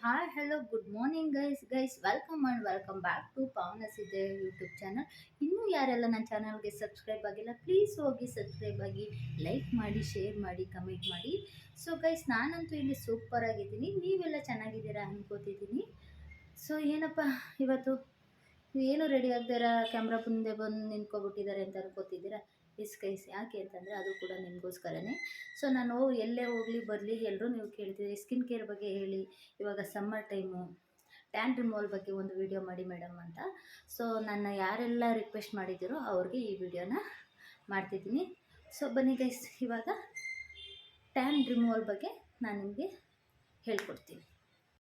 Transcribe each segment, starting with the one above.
Hi, hello, good morning, guys. Welcome and welcome back to Pavnasiದೆ YouTube channel. ಇನ್ನೂ ಯಾರೆಲ್ಲ ನನ್ನ ಚಾನಲ್ಗೆ ಸಬ್ಸ್ಕ್ರೈಬ್ ಆಗಿಲ್ಲ, ಪ್ಲೀಸ್ ಹೋಗಿ ಸಬ್ಸ್ಕ್ರೈಬ್ ಆಗಿ, ಲೈಕ್ ಮಾಡಿ, ಶೇರ್ ಮಾಡಿ, ಕಮೆಂಟ್ ಮಾಡಿ. ಸೊ ಗೈಸ್, ನಾನಂತೂ ಇಲ್ಲಿ ಸೂಪರ್ ಆಗಿದ್ದೀನಿ. ನೀವೆಲ್ಲ ಚೆನ್ನಾಗಿದ್ದೀರಾ ಅನ್ಕೋತಿದ್ದೀನಿ. ಸೊ ಏನಪ್ಪ ಇವತ್ತು ಏನು ರೆಡಿ ಆಗ್ದಾರ ಕ್ಯಾಮ್ರಾ ಮುಂದೆ ಬಂದು ನಿಂತ್ಕೊಬಿಟ್ಟಿದ್ದಾರೆ ಅಂತ ಅನ್ಕೋತಿದ್ದೀರಾ. ಗೈಸ್ ಯಾಕೆ ಅಂತಂದರೆ ಅದು ಕೂಡ ನಿಮಗೋಸ್ಕರನೇ. ಸೊ ನಾನು ಎಲ್ಲೇ ಹೋಗಲಿ ಬರಲಿ ಎಲ್ಲರೂ ನೀವು ಕೇಳ್ತೀರಿ ಸ್ಕಿನ್ ಕೇರ್ ಬಗ್ಗೆ ಹೇಳಿ, ಇವಾಗ ಸಮ್ಮರ್ ಟೈಮು ಟ್ಯಾನ್ ರಿಮೂವಲ್ ಬಗ್ಗೆ ಒಂದು ವಿಡಿಯೋ ಮಾಡಿ ಮೇಡಮ್ ಅಂತ. ಸೊ ನನ್ನ ಯಾರೆಲ್ಲ ರಿಕ್ವೆಸ್ಟ್ ಮಾಡಿದ್ದೀರೋ ಅವ್ರಿಗೆ ಈ ವಿಡಿಯೋನ ಮಾಡ್ತಿದ್ದೀನಿ. ಸೊ ಬನ್ನಿ ಗೈಸ್, ಇವಾಗ ಟ್ಯಾನ್ ರಿಮೂವಲ್ ಬಗ್ಗೆ ನಾನು ನಿಮಗೆ ಹೇಳ್ಕೊಡ್ತೀನಿ.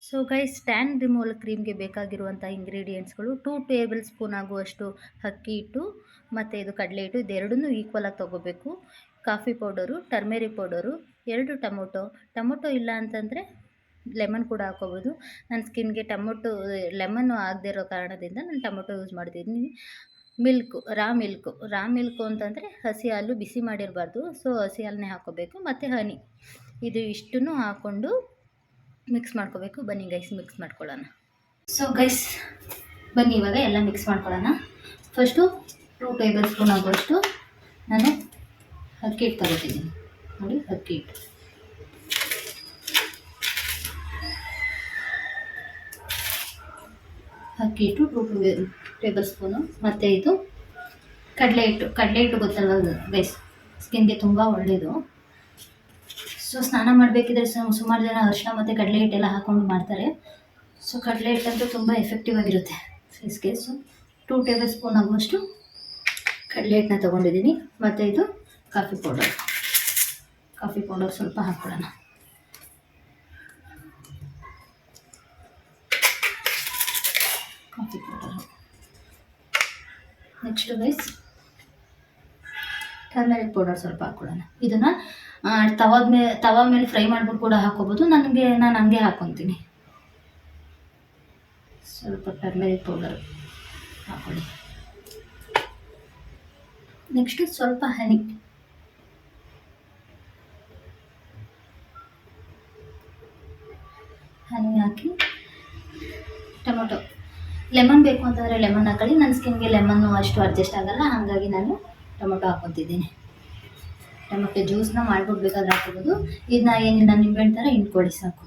ಸೊ ಗೈಸ್, ಟ್ಯಾನ್ ರಿಮೂವಲ್ ಕ್ರೀಮ್ಗೆ ಬೇಕಾಗಿರುವಂಥ ಇಂಗ್ರೀಡಿಯೆಂಟ್ಸ್ಗಳು 2 ಟೇಬಲ್ ಸ್ಪೂನ್ ಆಗುವಷ್ಟು ಅಕ್ಕಿ ಹಿಟ್ಟು ಮತ್ತು ಇದು ಕಡಲೆ ಹಿಟ್ಟು, ಇದೆರಡನ್ನೂ ಈಕ್ವಲಾಗಿ ತೊಗೋಬೇಕು. Coffee powder, turmeric powder, 2 tomato ಇಲ್ಲ ಅಂತಂದರೆ ಲೆಮನ್ ಕೂಡ ಹಾಕೋಬೋದು. ನನ್ನ ಸ್ಕಿನ್ಗೆ ಲೆಮನ್ನು ಆಗದೆ ಇರೋ ಕಾರಣದಿಂದ ನಾನು ಟೊಮೊಟೊ ಯೂಸ್ ಮಾಡ್ತಿದ್ದೀನಿ. ರಾ ಮಿಲ್ಕು ಅಂತಂದರೆ ಹಸಿ ಹಾಲು ಬಿಸಿ ಮಾಡಿರಬಾರ್ದು, ಸೊ ಹಸಿ ಹಾಲನ್ನೇ ಹಾಕೋಬೇಕು. ಮತ್ತು ಹನಿ, ಇದು ಇಷ್ಟನ್ನು ಹಾಕ್ಕೊಂಡು ಮಿಕ್ಸ್ ಮಾಡ್ಕೋಬೇಕು. ಬನ್ನಿ ಗೈಸ್, ಮಿಕ್ಸ್ ಮಾಡ್ಕೊಳ್ಳೋಣ. ಸೊ ಗೈಸ್ ಬನ್ನಿ ಇವಾಗ ಎಲ್ಲ ಮಿಕ್ಸ್ ಮಾಡ್ಕೊಳ್ಳೋಣ. ಫಸ್ಟು 2 ಟೇಬಲ್ ಸ್ಪೂನ್ ಆಗುವಷ್ಟು ನಾನು ಅಕ್ಕಿ ಹಿಟ್ಟು ತಗೋತಿದ್ದೀನಿ. ನೋಡಿ, ಅಕ್ಕಿ ಹಿಟ್ಟು 2 ಟೇಬಲ್ ಸ್ಪೂನು. ಮತ್ತು ಇದು ಕಡಲೆ ಹಿಟ್ಟು ಗೊತ್ತಲ್ಲ ಗೈಸ್, ಸ್ಕಿನ್ಗೆ ತುಂಬ ಒಳ್ಳೆಯದು. ಸೊ ಸ್ನಾನ ಮಾಡಬೇಕಿದ್ರೆ ಸುಮಾರು ಜನ ಅರಿಶಿನ ಮತ್ತು ಕಡಲೆ ಹಿಟ್ಟೆಲ್ಲ ಹಾಕ್ಕೊಂಡು ಮಾಡ್ತಾರೆ. ಸೊ ಕಡಲೆ ಹಿಟ್ಟಂತೂ ತುಂಬ ಎಫೆಕ್ಟಿವ್ ಆಗಿರುತ್ತೆ ಫೇಸ್ಗೆ. ಸೊ 2 ಟೇಬಲ್ ಸ್ಪೂನ್ ಆಗುವಷ್ಟು ಕಡಲೆ ಹಿಟ್ಟನ್ನ ತೊಗೊಂಡಿದ್ದೀನಿ. ಮತ್ತು ಇದು ಕಾಫಿ ಪೌಡರ್ ಸ್ವಲ್ಪ ಹಾಕ್ಕೊಳ್ಳೋಣ. Coffee powder. Next guys, turmeric powder ಸ್ವಲ್ಪ ಹಾಕ್ಕೊಳ್ಳೋಣ. ಇದನ್ನು ತವಾ ಮೇಲೆ ಫ್ರೈ ಮಾಡ್ಬಿಟ್ಟು ಕೂಡ ಹಾಕೋಬೋದು. ನಾನು ಹಂಗೆ ಹಾಕ್ಕೊತೀನಿ. ಸ್ವಲ್ಪ ಟರ್ಮರಿಕ್ ಪೌಡರ್ ಹಾಕೊಳ್ಳಿ. ನೆಕ್ಸ್ಟು ಸ್ವಲ್ಪ ಹನಿ ಹಾಕಿ, ಟೊಮೊಟೊ, ಲೆಮನ್ ಬೇಕು ಅಂತಂದರೆ ಲೆಮನ್ ಹಾಕೊಳ್ಳಿ. ನನ್ನ ಸ್ಕಿನ್ಗೆ ಲೆಮನ್ನು ಅಷ್ಟು ಅಡ್ಜಸ್ಟ್ ಆಗಲ್ಲ, ಹಾಗಾಗಿ ನಾನು ಟೊಮೊಟೊ ಹಾಕ್ಕೊತಿದ್ದೀನಿ. ಟೊಮೊಟೊ ಜ್ಯೂಸ್ನ ಮಾಡ್ಬಿಟ್ಟು ಬೇಕಾದ್ರೆ ಹಾಕೋಬೋದು. ಇದನ್ನ ಏನಿಲ್ಲ, ನಿಂಬೆಹಣ್ಣು ಥರ ಹಿಂಡ್ಕೊಳ್ಳಿ ಸಾಕು.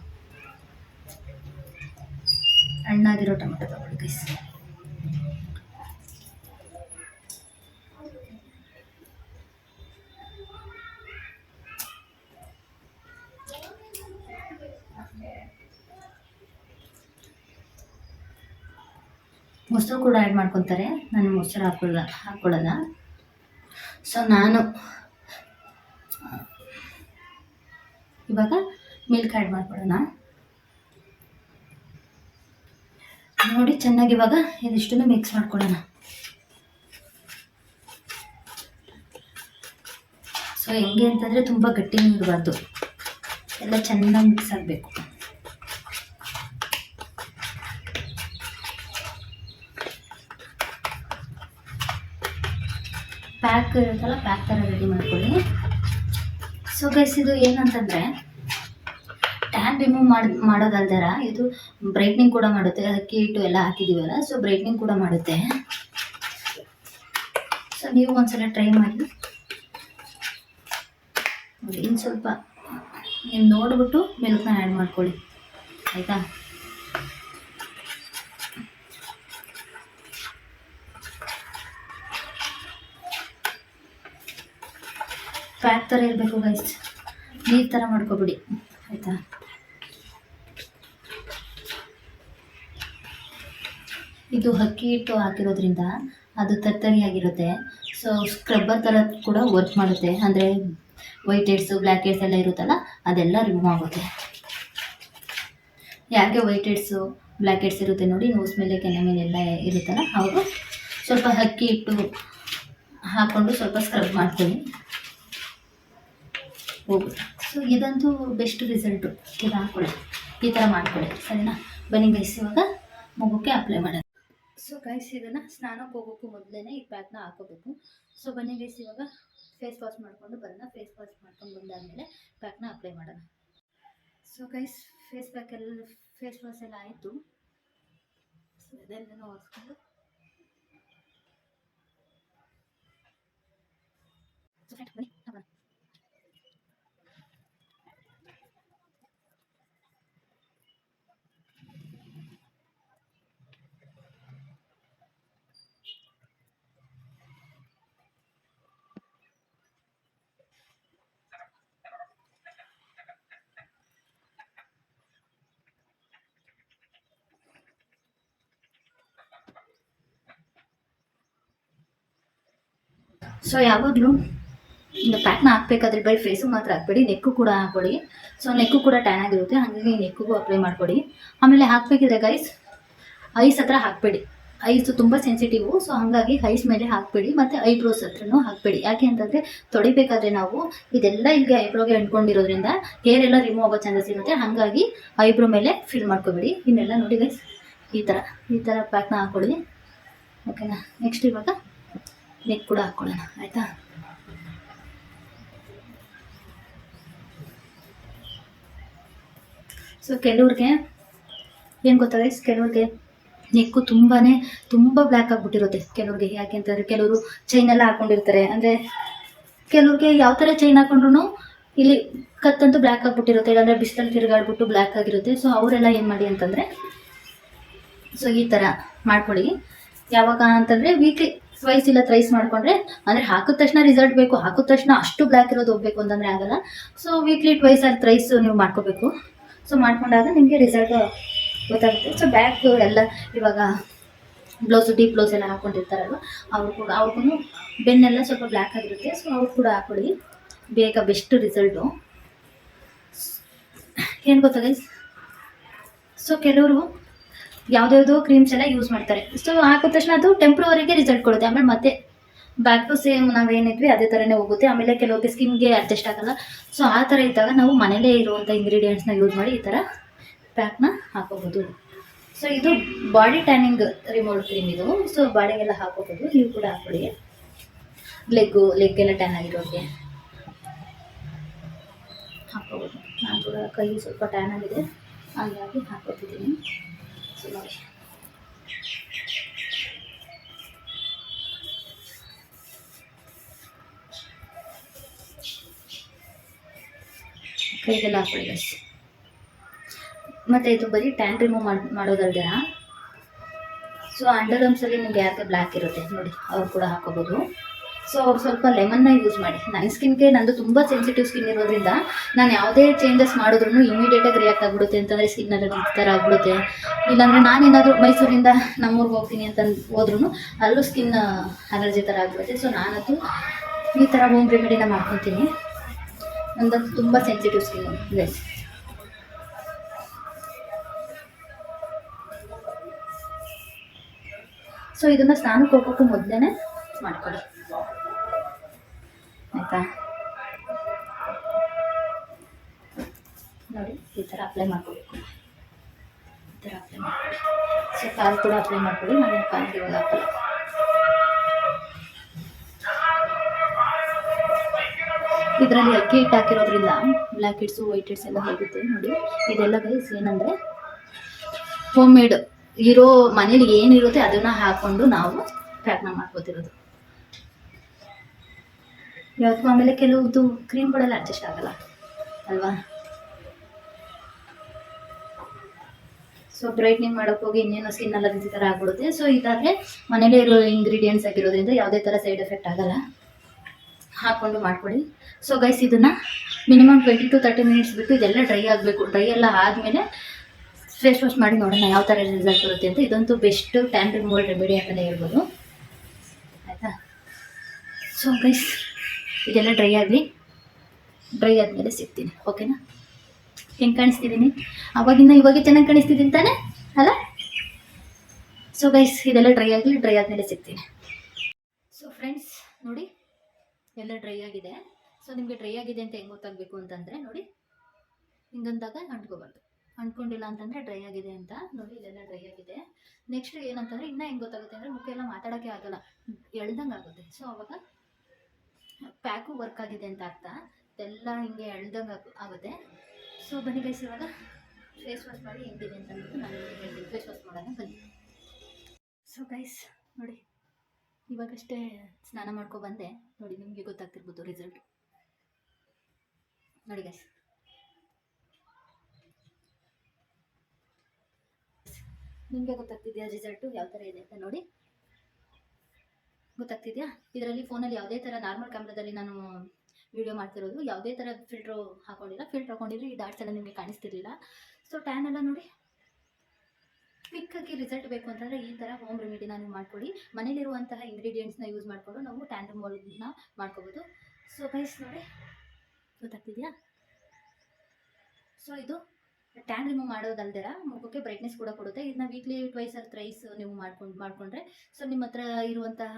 ಹಣ್ಣಾಗಿರೋ ಟೊಮೊಟೊ ತಗೊಳ್ಳಿ ಗೈಸ್. ಮೊಸರು ಕೂಡ ಆ್ಯಡ್ ಮಾಡ್ಕೊತಾರೆ, ನಾನು ಮೊಸರು ಹಾಕ್ಕೊಳ್ಳಲ್ಲ. ಸೊ ನಾನು ಇವಾಗ ಮಿಲ್ಕ್ ಆ್ಯಡ್ ಮಾಡ್ಕೊಳ್ಳೋಣ. ನೋಡಿ ಚೆನ್ನಾಗಿ ಇವಾಗ ಇದಿಷ್ಟನ್ನು ಮಿಕ್ಸ್ ಮಾಡ್ಕೊಳ್ಳೋಣ. ಸೊ ಹೆಂಗೆ ಅಂತಂದರೆ ತುಂಬ ಗಟ್ಟಿನೂ ಇರಬಾರ್ದು, ಎಲ್ಲ ಚೆನ್ನಾಗಿ ಮಿಕ್ಸ್ ಆಗಬೇಕು. ಪ್ಯಾಕ್ ಇರುತ್ತಲ್ಲ, ಪ್ಯಾಕ್ ಥರ ರೆಡಿ ಮಾಡ್ಕೊಳ್ಳಿ. ಸೊ ಗೈಸ್, ಇದು ಏನಂತಂದರೆ ಟ್ಯಾನ್ ರಿಮೂವ್ ಮಾಡೋದಲ್ದರ ಇದು ಬ್ರೈಟ್ನಿಂಗ್ ಕೂಡ ಮಾಡುತ್ತೆ. ಅಕ್ಕಿ ಹಿಟ್ಟು ಎಲ್ಲ ಹಾಕಿದ್ದೀವಲ್ಲ, ಸೊ ಬ್ರೈಟ್ನಿಂಗ್ ಕೂಡ ಮಾಡುತ್ತೆ. ಸೊ ನೀವು ಒಂದ್ಸಲ ಟ್ರೈ ಮಾಡಿ. ಇನ್ನು ಸ್ವಲ್ಪ ನೀವು ನೋಡಿಬಿಟ್ಟು ಮಿಲ್ಕ್ನ ಆ್ಯಡ್ ಮಾಡ್ಕೊಳ್ಳಿ, ಆಯಿತಾ? ಪ್ಯಾಕ್ ಥರ ಇರಬೇಕು ಗೈಸ್, ನೀರು ಥರ ಮಾಡ್ಕೊಬಿಡಿ, ಆಯಿತಾ? ಇದು ಅಕ್ಕಿ ಹಿಟ್ಟು ಹಾಕಿರೋದ್ರಿಂದ ಅದು ತರ್ತರಿಯಾಗಿರುತ್ತೆ. ಸೊ ಸ್ಕ್ರಬ್ಬರ್ ಥರ ಕೂಡ ವರ್ಕ್ ಮಾಡುತ್ತೆ. ಅಂದರೆ ವೈಟ್ ಹೆಡ್ಸು, ಬ್ಲ್ಯಾಕ್ ಹೆಡ್ಸ್ ಎಲ್ಲ ಇರುತ್ತಲ್ಲ, ಅದೆಲ್ಲ ರಿಮೂವ್ ಆಗುತ್ತೆ. ಯಾಕೆ ವೈಟ್ ಹೆಡ್ಸು, ಬ್ಲ್ಯಾಕ್ ಹೆಡ್ಸ್ ಇರುತ್ತೆ ನೋಡಿ, ನೋಸ್ ಮೇಲೆ, ಕೆನೆ ಮೇಲೆ ಎಲ್ಲ ಇರುತ್ತಲ್ಲ, ಅವರು ಸ್ವಲ್ಪ ಅಕ್ಕಿ ಹಿಟ್ಟು ಹಾಕ್ಕೊಂಡು ಸ್ವಲ್ಪ ಸ್ಕ್ರಬ್ ಮಾಡ್ಕೊಳ್ಳಿ, ಹೋಗುತ್ತೆ. ಸೊ ಇದಂತೂ ಬೆಸ್ಟ್ ರಿಸಲ್ಟು. ಇದು ಹಾಕ್ಕೊಳ್ಳಿ, ಈ ಥರ ಮಾಡ್ಕೊಳ್ಳಿ, ಸರಿನಾ? ಬನ್ನಿ ಗೈಸ್, ಇವಾಗ ಮುಖಕ್ಕೆ ಅಪ್ಲೈ ಮಾಡೋಣ. ಸೊ ಗೈಸ್, ಇದನ್ನು ಸ್ನಾನಕ್ಕೆ ಹೋಗೋಕ್ಕೂ ಮೊದಲೇ ಈ ಪ್ಯಾಕ್ನ ಹಾಕೋಬೇಕು. ಸೊ ಬನ್ನಿ ಗೈಸ್, ಇವಾಗ ಫೇಸ್ ವಾಶ್ ಮಾಡಿಕೊಂಡು ಬರೋಣ. ಫೇಸ್ ವಾಶ್ ಮಾಡ್ಕೊಂಡು ಬಂದಾದಮೇಲೆ ಪ್ಯಾಕ್ನ ಅಪ್ಲೈ ಮಾಡೋಣ. So guys, face face wash ಎಲ್ಲ ಆಯಿತು. ಸೊ ಇದೆಲ್ಲನೂ ಒರೆಸ್ಕೊಂಡು ಬನ್ನಿ ಹಾಕೋಣ. ಸೊ ಯಾವಾಗಲೂ ಈಗ ಪ್ಯಾಕ್ನ ಹಾಕ್ಬೇಕಾದ್ರೆ ಬರೀ ಫೇಸು ಮಾತ್ರ ಹಾಕ್ಬೇಡಿ, ನೆಕ್ಕು ಕೂಡ ಹಾಕ್ಕೊಳ್ಳಿ. ಸೊ ನೆಕ್ಕು ಕೂಡ ಟ್ಯಾನ್ ಆಗಿರುತ್ತೆ, ಹಾಗಾಗಿ ನೆಕ್ಕಿಗೂ ಅಪ್ಲೈ ಮಾಡಿಕೊಡಿ. ಆಮೇಲೆ ಹಾಕಬೇಕಿದ್ರೆ ಗೈಸ್ ಐಸ್ ಹತ್ರ ಹಾಕಬೇಡಿ, ಐಸು ತುಂಬ ಸೆನ್ಸಿಟಿವು. ಸೊ ಹಾಗಾಗಿ ಐಸ್ ಮೇಲೆ ಹಾಕಬೇಡಿ, ಮತ್ತು ಐಬ್ರೋಸ್ ಹತ್ರನೂ ಹಾಕಬೇಡಿ. ಯಾಕೆ ಅಂತಂದರೆ ತೊಳಿಬೇಕಾದ್ರೆ ನಾವು ಇದೆಲ್ಲ ಇಲ್ಲಿಗೆ ಐಬ್ರೋಗೆ ಅಂಟ್ಕೊಂಡಿರೋದ್ರಿಂದ ಹೇರ್ ಎಲ್ಲ ರಿಮೂವ್ ಆಗೋ ಚಾನ್ಸಸ್ ಇರುತ್ತೆ. ಹಾಗಾಗಿ ಐಬ್ರೋ ಮೇಲೆ ಫಿಲ್ ಮಾಡ್ಕೊಬೇಡಿ. ಇನ್ನೆಲ್ಲ ನೋಡಿ ಗೈಸ್ ಈ ಥರ ಪ್ಯಾಕ್ನ ಹಾಕ್ಕೊಳ್ಳಿ, ಓಕೆನಾ. ನೆಕ್ಸ್ಟ್ ಇವಾಗ ನೆಕ್ ಕೂಡ ಹಾಕ್ಕೊಳ್ಳೋಣ, ಆಯಿತಾ. ಸೊ ಕೆಲವ್ರಿಗೆ ಏನು ಗೊತ್ತಾ ಗೈಸ್, ಕೆಲವ್ರಿಗೆ ನೆಕ್ಕು ತುಂಬ ಬ್ಲ್ಯಾಕ್ ಆಗಿಬಿಟ್ಟಿರುತ್ತೆ ಕೆಲವ್ರಿಗೆ. ಯಾಕೆ ಅಂತಂದರೆ ಕೆಲವರು ಚೈನೆಲ್ಲ ಹಾಕ್ಕೊಂಡಿರ್ತಾರೆ. ಅಂದರೆ ಕೆಲವ್ರಿಗೆ ಯಾವ ಥರ ಚೈನ್ ಹಾಕೊಂಡ್ರು ಇಲ್ಲಿ ಕತ್ತಂತೂ ಬ್ಲ್ಯಾಕ್ ಆಗಿಬಿಟ್ಟಿರುತ್ತೆ, ಇಲ್ಲಾಂದರೆ ಬಿಸಿಲಲ್ಲಿ ತಿರುಗಾಡ್ಬಿಟ್ಟು ಬ್ಲ್ಯಾಕ್ ಆಗಿರುತ್ತೆ. ಸೊ ಅವರೆಲ್ಲ ಏನು ಮಾಡಿ ಅಂತಂದರೆ, ಸೊ ಈ ಥರ ಮಾಡ್ಕೊಳ್ಳಿ. ಯಾವಾಗ ಅಂತಂದರೆ ವೀಕ್ಲಿ ಟ್ವೈಸ್ ಇಲ್ಲ ಥ್ರೈಸ್ ಮಾಡಿಕೊಂಡ್ರೆ, ಅಂದರೆ ಹಾಕಿದ ತಕ್ಷಣ ರಿಸಲ್ಟ್ ಬೇಕು, ಹಾಕಿದ ತಕ್ಷಣ ಅಷ್ಟು ಬ್ಲ್ಯಾಕ್ ಇರೋದು ಹೋಗಬೇಕು ಅಂತಂದರೆ ಆಗಲ್ಲ. So weekly twice R thrice ನೀವು ಮಾಡ್ಕೋಬೇಕು. ಸೊ ಮಾಡ್ಕೊಂಡಾಗ ನಿಮಗೆ ರಿಸಲ್ಟ್ ಗೊತ್ತಾಗುತ್ತೆ. ಸೊ ಬ್ಯಾಕ್ ಎಲ್ಲ ಇವಾಗ ಬ್ಲೌಸು ಡೀಪ್ ಬ್ಲೌಸ್ ಎಲ್ಲ ಹಾಕ್ಕೊಂಡಿರ್ತಾರಲ್ವ, ಅವ್ರಿಗೂ ಬೆನ್ನೆಲ್ಲ ಸ್ವಲ್ಪ ಬ್ಲ್ಯಾಕ್ ಆಗಿರುತ್ತೆ. ಸೊ ಅವ್ರು ಕೂಡ ಹಾಕ್ಕೊಳ್ಳಿ, ಬೇಗ ಬೆಸ್ಟ್ ರಿಸಲ್ಟು. ಏನು ಗೊತ್ತಾ ಗೈಸ್, ಸೊ ಕೆಲವರು ಯಾವುದ್ಯಾವುದೋ ಕ್ರೀಮ್ಸ್ ಎಲ್ಲ ಯೂಸ್ ಮಾಡ್ತಾರೆ. ಸೊ ಹಾಕಿದ ತಕ್ಷಣ ಅದು ಟೆಂಪ್ರವರಿಗೆ ರಿಸಲ್ಟ್ ಕೊಡುತ್ತೆ, ಆಮೇಲೆ ಮತ್ತೆ ಬ್ಯಾಕ್ ಟು ಸೇಮ್ ನಾವೇನಿದ್ವಿ ಅದೇ ಥರನೇ ಹೋಗುತ್ತೆ. ಆಮೇಲೆ ಕೆಲವರಿಗೆ ಸ್ಕಿನ್ಗೆ ಅಡ್ಜಸ್ಟ್ ಆಗಲ್ಲ. ಸೊ ಆ ಥರ ಇದ್ದಾಗ ನಾವು ಮನೇಲೇ ಇರುವಂಥ ಇಂಗ್ರೀಡಿಯೆಂಟ್ಸ್ನ ಯೂಸ್ ಮಾಡಿ ಈ ಥರ ಪ್ಯಾಕ್ನ ಹಾಕೋಬೋದು. ಸೊ ಇದು ಬಾಡಿ ಟ್ಯಾನಿಂಗ್ ರಿಮೂವ್ ಕ್ರೀಮ್ ಇದು. ಸೊ ಬಾಡಿಗೆಲ್ಲ ಹಾಕೋಬೋದು, ನೀವು ಕೂಡ ಹಾಕೊಳ್ಳಿ. ಲೆಗ್ ಎಲ್ಲ ಟ್ಯಾನ್ ಆಗಿರೋರಿಗೆ ಹಾಕೋಬೋದು. ನಾನು ಕೂಡ ಕೈ ಸ್ವಲ್ಪ ಟ್ಯಾನ್ ಆಗಿದೆ, ಹಾಗಾಗಿ ಹಾಕೋತಿದ್ದೀನಿ. ಸೊ ನೋಡಿ, ಕೈಗೆಲ್ಲ ಹಾಕೊಳ್ಳಿ ಗೈಸ್. ಮತ್ತು ಇದು ಬರೀ ಟ್ಯಾನ್ ರಿಮೂವ್ ಮಾಡೋದಲ್ದೆ, ಸೊ ಅಂಡರ್ ಆರ್ಮ್ಸಲ್ಲಿ ನಿಮ್ಗೆ ಯಾರಿಗೆ ಬ್ಲ್ಯಾಕ್ ಇರುತ್ತೆ ನೋಡಿ, ಅವ್ರು ಕೂಡ ಹಾಕೋಬೋದು. ಸೊ ಅವ್ರು ಸ್ವಲ್ಪ ಲೆಮನ್ನ ಯೂಸ್ ಮಾಡಿ. ನನ್ನ ಸ್ಕಿನ್ಗೆ ನಂದು ತುಂಬ ಸೆನ್ಸಿಟಿವ್ ಸ್ಕಿನ್ ಇರೋದ್ರಿಂದ ನಾನು ಯಾವುದೇ ಚೇಂಜಸ್ ಮಾಡಿದ್ರೂ ಇಮಿಡಿಯೇಟಾಗಿ ರಿಯಾಕ್ಟ್ ಆಗಿಬಿಡುತ್ತೆ. ಅಂತಂದರೆ ಸ್ಕಿನ್ನೆಲ್ಲ ಈ ಥರ ಆಗಿಬಿಡುತ್ತೆ. ಇಲ್ಲಾಂದರೆ ನಾನೇನಾದರೂ ಮೈಸೂರಿಂದ ನಮ್ಮೂರಿಗೆ ಹೋಗ್ತೀನಿ ಅಂತ ಹೋದ್ರೂ ಅಲ್ಲೂ ಸ್ಕಿನ್ ಅಲರ್ಜಿ ಥರ ಆಗಿಬಿಡುತ್ತೆ. ಸೊ ನಾನಂತೂ ಈ ಥರ ಹೋಮ್ ರೆಮಿಡಿನ ಮಾಡ್ಕೊತೀನಿ. ನಂದು ತುಂಬ ಸೆನ್ಸಿಟಿವ್ ಸ್ಕಿನ್ ಇದೆ. ಸೊ ಇದನ್ನು ಸ್ನಾನಕ್ಕೆ ಹೋಗೋಕ್ಕೂ ಮೊದಲೇ ಮಾಡ್ಕೊಳ್ಳಿ, ಆಯಿತಾ. ನೋಡಿ ಈ ಥರ ಅಪ್ಲೈ ಮಾಡ್ಕೋಬೇಕು, ಈ ಥರ ಅಪ್ಲೈ ಮಾಡ್ಕೊಳ್ಳಿ. ಸೊ ಕಾಲು ಕೂಡ ಅಪ್ಲೈ ಮಾಡ್ಕೊಳ್ಳಿ, ನಾನು ಕಾಲಿಗೆ ಇವಾಗ ಹಾಕಲ್ಲ. ಇದರಲ್ಲಿ ಅಕ್ಕಿ ಹಿಟ್ಟು ಹಾಕಿರೋದ್ರಿಂದ ಬ್ಲ್ಯಾಕ್ ಹೆಡ್ಸು ವೈಟ್ ಹೆಡ್ಸ್ ಎಲ್ಲ ಹೋಗುತ್ತೆ ನೋಡಿ. ಇದೆಲ್ಲ ಗೈಸ್ ಏನಂದರೆ ಹೋಮ್ ಮೇಡ್ ಇರೋ ಮನೇಲಿ ಏನಿರುತ್ತೆ ಅದನ್ನು ಹಾಕ್ಕೊಂಡು ನಾವು ಪ್ಯಾಕ್ನ ಮಾಡ್ಕೋತಿರೋದು. ಯಾವತ್ತೂ ಆಮೇಲೆ ಕೆಲವ್ದು ಕ್ರೀಮ್ಗಳೆಲ್ಲ ಅಡ್ಜಸ್ಟ್ ಆಗಲ್ಲ ಅಲ್ವಾ. ಸೊ ಬ್ರೈಟ್ನಿಂಗ್ ಮಾಡೋಕ್ಕೆ ಹೋಗಿ ಇನ್ನೇನೋ ಸ್ಕಿನ್ ಅಲರ್ಜಿ ಥರ ಆಗ್ಬಿಡುತ್ತೆ. ಸೊ ಇದಾದರೆ ಮನೇಲೇ ಇರೋ ಇಂಗ್ರೀಡಿಯೆಂಟ್ಸ್ ಆಗಿರೋದ್ರಿಂದ ಯಾವುದೇ ಥರ ಸೈಡ್ ಎಫೆಕ್ಟ್ ಆಗಲ್ಲ, ಹಾಕ್ಕೊಂಡು ಮಾಡ್ಕೊಳ್ಳಿ. ಸೊ ಗೈಸ್ ಇದನ್ನು ಮಿನಿಮಮ್ 20 to 30 ಮಿನಿಟ್ಸ್ ಬಿಟ್ಟು ಇದೆಲ್ಲ ಡ್ರೈ ಆಗಬೇಕು. ಡ್ರೈ ಎಲ್ಲ ಆದಮೇಲೆ ಫೇಸ್ ವಾಶ್ ಮಾಡಿ ನೋಡೋಣ ಯಾವ ಥರ ರಿಸಲ್ಟ್ ಬರುತ್ತೆ ಅಂತ. ಇದಂತೂ ಬೆಸ್ಟ್ ಟ್ಯಾನ್ ರಿಮೂವಲ್ ರೆಮಿಡಿ ಅಂತಲೇ ಹೇಳ್ಬೋದು, ಆಯಿತಾ. ಸೊ ಗೈಸ್ ಇದೆಲ್ಲ ಡ್ರೈ ಆಗಲಿ, ಡ್ರೈ ಆದಮೇಲೆ ಸಿಗ್ತೀನಿ, ಓಕೆನಾ. ಹೆಂಗೆ ಕಾಣಿಸ್ತಿದ್ದೀನಿ ಅವಾಗಿಂದ ಇವಾಗ ಚೆನ್ನಾಗಿ ಕಾಣಿಸ್ತಿದ್ದೀನಿ ತಾನೇ ಅಲ್ಲ. ಸೊ ಗೈಸ್ ಇದೆಲ್ಲ ಡ್ರೈ ಆಗಲಿ, ಡ್ರೈ ಆದಮೇಲೆ ಸಿಗ್ತೀನಿ. ಸೊ ಫ್ರೆಂಡ್ಸ್ ನೋಡಿ ಎಲ್ಲ ಡ್ರೈ ಆಗಿದೆ. ಸೊ ನಿಮಗೆ ಡ್ರೈ ಆಗಿದೆ ಅಂತ ಹೆಂಗೆ ಗೊತ್ತಾಗಬೇಕು ಅಂತಂದರೆ ನೋಡಿ, ಹಿಂಗಂದಾಗ ಅಂಟ್ಕೋಬಾರ್ದು. ಅಂಟ್ಕೊಂಡಿಲ್ಲ ಅಂತಂದರೆ ಡ್ರೈ ಆಗಿದೆ ಅಂತ. ನೋಡಿ ಇಲ್ಲೆಲ್ಲ ಡ್ರೈ ಆಗಿದೆ. ನೆಕ್ಸ್ಟ್ ಏನಂತಂದರೆ ಇನ್ನೂ ಹೆಂಗೆ ಗೊತ್ತಾಗುತ್ತೆ ಅಂದರೆ ಮುಖ ಎಲ್ಲ ಮಾತಾಡೋಕ್ಕೆ ಆಗಲ್ಲ, ಎಳ್ದಂಗೆ ಆಗುತ್ತೆ. ಸೊ ಅವಾಗ ಪ್ಯಾಕು ವರ್ಕ್ ಆಗಿದೆ ಅಂತ ಅರ್ಥ. ಇದೆಲ್ಲ ಹಿಂಗೆ ಎಳ್ದಂಗೆ ಆಗುತ್ತೆ. ಸೊ ಬನ್ನಿ ಗೈಸ್ ಇವಾಗ ಫೇಸ್ ವಾಶ್ ಮಾಡಿ ಹೆಂಗಿದೆ ಅಂತ ಅಂದ್ಬಿಟ್ಟು ನಾನು ನಿಮಗೆ ಹೇಳ್ತೀನಿ. ಫೇಸ್ ವಾಶ್ ಮಾಡೋಣ ಬನ್ನಿ. ಸೊ ಗೈಸ್ ನೋಡಿ, ಇವಾಗಷ್ಟೇ ಸ್ನಾನ ಬಂದೆ ನೋಡಿ, ನಿಮಗೆ ಗೊತ್ತಾಗ್ತಿರ್ಬೋದು ರಿಸಲ್ಟ್ ನೋಡಿ ಗೈಸ್. ನಿಮಗೆ ಗೊತ್ತಾಗ್ತಿದೆಯಾ ರಿಸಲ್ಟು ಯಾವ ಥರ ಇದೆ ಅಂತ ನೋಡಿ, ಗೊತ್ತಾಗ್ತಿದೆಯಾ? ಇದರಲ್ಲಿ ಫೋನಲ್ಲಿ ಯಾವುದೇ ಥರ ನಾರ್ಮಲ್ ಕ್ಯಾಮ್ರಾದಲ್ಲಿ ನಾನು ವಿಡಿಯೋ ಮಾಡ್ತಿರೋದು, ಯಾವುದೇ ಥರ ಫಿಲ್ಟ್ರು ಹಾಕೊಂಡಿಲ್ಲ. ಫಿಲ್ಟ್ರ್ ಹಾಕೊಂಡಿದ್ರೆ ಈ ಡಾಟ್ಸ್ ಎಲ್ಲ ನಿಮಗೆ ಕಾಣಿಸ್ತಿರ್ಲಿಲ್ಲ. ಸೊ ಟ್ಯಾನ್ ಎಲ್ಲ ನೋಡಿ ಕ್ವಿಕ್ಕಾಗಿ ರಿಸಲ್ಟ್ ಬೇಕು ಅಂತಂದರೆ ಈ ಥರ ಹೋಮ್ ರೆಮಿಡಿನ ನೀವು ಮಾಡ್ಕೊಳ್ಳಿ. ಮನೇಲಿರುವಂತಹ ಇಂಗ್ರೀಡಿಯೆಂಟ್ಸ್ನ ಯೂಸ್ ಮಾಡಿಕೊಂಡು ನಾವು ಟ್ಯಾನ್ ರಿಮೂವಲ್ನ ಮಾಡ್ಕೋಬೋದು. ಸೊ ಗೈಸ್ ನೋಡಿ, ಗೊತ್ತಾಗ್ತಿದೆಯಾ? ಸೊ ಇದು ಟ್ಯಾನ್ ರಿಮೂವ್ ಮಾಡೋದಲ್ದಿರ ಮುಖಕ್ಕೆ ಬ್ರೈಟ್ನೆಸ್ ಕೂಡ ಕೊಡುತ್ತೆ. ಇದನ್ನ ವೀಕ್ಲಿ ಟ್ವೈಸ್ ಆರ್ ಥ್ರೈಸ್ ನೀವು ಮಾಡ್ಕೊಂಡ್ರೆ ಸೊ ನಿಮ್ಮ ಹತ್ರ ಇರುವಂತಹ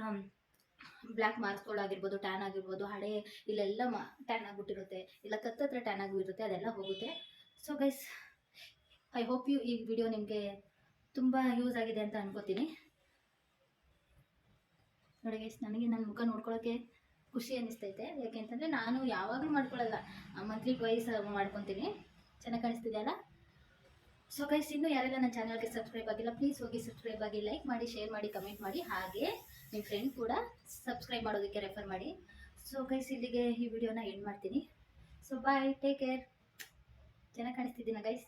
ಬ್ಲ್ಯಾಕ್ ಮಾರ್ಕ್ಸ್ಗಳಾಗಿರ್ಬೋದು, ಟ್ಯಾನ್ ಆಗಿರ್ಬೋದು, ಹಳೆ ಇಲ್ಲೆಲ್ಲ ಟ್ಯಾನ್ ಆಗಿಬಿಟ್ಟಿರುತ್ತೆ, ಇಲ್ಲ ಕತ್ತತ್ರ ಟ್ಯಾನ್ ಆಗಿರುತ್ತೆ, ಅದೆಲ್ಲ ಹೋಗುತ್ತೆ. ಸೊ ಗೈಸ್ ಐ ಹೋಪ್ ಈ ವಿಡಿಯೋ ನಿಮಗೆ ತುಂಬ ಯೂಸ್ ಆಗಿದೆ ಅಂತ ಅನ್ಕೋತೀನಿ. ನೋಡಿ ಗೈಸ್, ನನಗೆ ನನ್ನ ಮುಖ ನೋಡ್ಕೊಳ್ಳೋಕ್ಕೆ ಖುಷಿ ಅನ್ನಿಸ್ತೈತೆ. ಯಾಕೆ ಅಂತಂದರೆ ನಾನು ಯಾವಾಗಲೂ ಮಾಡ್ಕೊಳ್ಳಲ್ಲ, ಮಂತ್ಲಿ ಟ್ವೈಸ್ ಮಾಡ್ಕೊತೀನಿ. ಚೆನ್ನಾಗಿ ಕಾಣಿಸ್ತಿದೆಯಲ್ಲ? ಸೊ ಗೈಸ್, ಇನ್ನೂ ಯಾರೆಲ್ಲ ನನ್ನ ಚಾನಲ್ಗೆ ಸಬ್ಸ್ಕ್ರೈಬ್ ಆಗಿಲ್ಲ ಪ್ಲೀಸ್ ಹೋಗಿ ಸಬ್ಸ್ಕ್ರೈಬ್ ಆಗಿ, ಲೈಕ್ ಮಾಡಿ, ಶೇರ್ ಮಾಡಿ, ಕಮೆಂಟ್ ಮಾಡಿ, ಹಾಗೆ ನಿಮ್ಮ ಫ್ರೆಂಡ್ ಕೂಡ ಸಬ್ಸ್ಕ್ರೈಬ್ ಮಾಡೋದಕ್ಕೆ ರೆಫರ್ ಮಾಡಿ. ಸೊ ಗೈಸ್, ಇಲ್ಲಿಗೆ ಈ ವಿಡಿಯೋನ ಎಂಡ್ ಮಾಡ್ತೀನಿ. So bye, take care. ಚೆನ್ನಾಗಿ ಕಾಣಿಸ್ತಿದ್ದೀನ ಗೈಸ್?